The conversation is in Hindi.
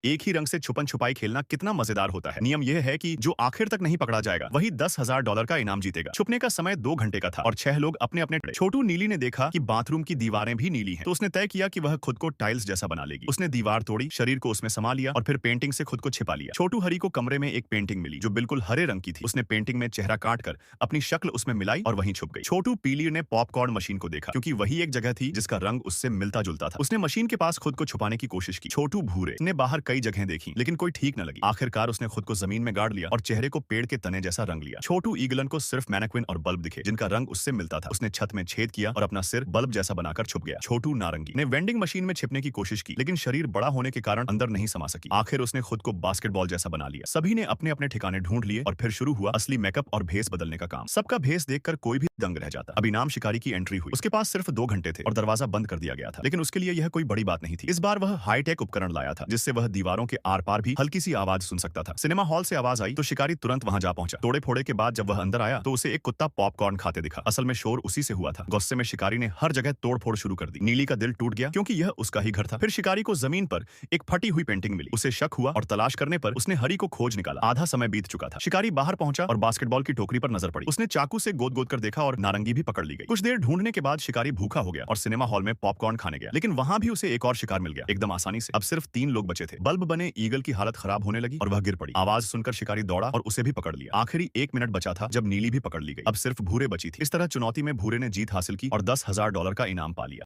एक ही रंग से छुपन छुपाई खेलना कितना मजेदार होता है। नियम यह है कि जो आखिर तक नहीं पकड़ा जाएगा वही $10,000 का इनाम जीतेगा। छुपने का समय 2 घंटे का था और 6 लोग अपने अपने छोटू नीली ने देखा कि बाथरूम की दीवारें भी नीली हैं, तो उसने तय किया कि वह खुद को टाइल्स जैसा बना लेगी। उसने दीवार तोड़ी, शरीर को उसमें समा लिया और फिर पेंटिंग से खुद को छिपा लिया। छोटू हरी को कमरे में एक पेंटिंग मिली जो बिल्कुल हरे रंग की थी। उसने पेंटिंग में चेहरा काट कर अपनी शक्ल उसमें मिलाई और वहीं छुप गई। छोटू पीली ने पॉपकॉर्न मशीन को देखा क्योंकि वही एक जगह थी जिसका रंग उससे मिलता जुलता था। उसने मशीन के पास खुद को छुपाने की कोशिश की। छोटू भूरे ने बाहर कई जगह देखी लेकिन कोई ठीक न लगी। आखिरकार उसने खुद को जमीन में गाड़ लिया और चेहरे को पेड़ के तने जैसा रंग लिया। छोटू ईगलन को सिर्फ मैनेक्विन और बल्ब दिखे जिनका रंग उससे मिलता था। उसने छत में छेद किया और अपना सिर बल्ब जैसा बनाकर छुप गया। छोटू नारंगी ने वेंडिंग मशीन में छिपने की कोशिश की लेकिन शरीर बड़ा होने के कारण अंदर नहीं समा सकी। आखिर उसने खुद को बास्केटबॉल जैसा बना लिया। सभी ने अपने अपने ठिकाने ढूंढ लिए और फिर शुरू हुआ असली मेकअप और भेस बदलने का काम। सबका भेस देखकर कोई भी दंग रह जाता। अब इनाम शिकारी की एंट्री हुई। उसके पास सिर्फ 2 घंटे थे और दरवाजा बंद कर दिया गया था, लेकिन उसके लिए यह कोई बड़ी बात नहीं थी। इस बार वह हाईटेक उपकरण लाया था जिससे वह दीवारों के आर पार भी हल्की सी आवाज सुन सकता था। सिनेमा हॉल से आवाज आई तो शिकारी तुरंत वहां जा पहुंचा। तोड़े फोड़े के बाद जब वह अंदर आया तो उसे एक कुत्ता पॉपकॉर्न खाते दिखा। असल में शोर उसी से हुआ था। गुस्से में शिकारी ने हर जगह तोड़फोड़ शुरू कर दी। नीली का दिल टूट गया क्योंकि यह उसका ही घर था। फिर शिकारी को जमीन पर एक फटी हुई पेंटिंग मिली। उसे शक हुआ और तलाश करने पर उसने हरी को खोज निकाला। आधा समय बीत चुका था। शिकारी बाहर पहुंचा और बास्केटबॉल की टोकरी पर नजर पड़ी। उसने चाकू से गोद गोद कर देखा और नारंगी भी पकड़ ली गई। कुछ देर ढूंढने के बाद शिकारी भूखा हो गया और सिनेमा हॉल में पॉपकॉर्न खाने गया, लेकिन वहां भी उसे एक और शिकार मिल गया एकदम आसानी से। अब सिर्फ 3 लोग बचे थे। बल्ब बने ईगल की हालत खराब होने लगी और वह गिर पड़ी। आवाज सुनकर शिकारी दौड़ा और उसे भी पकड़ लिया। आखिरी 1 मिनट बचा था जब नीली भी पकड़ ली गई। अब सिर्फ भूरे बची थी। इस तरह चुनौती में भूरे ने जीत हासिल की और $10,000 का इनाम पा लिया।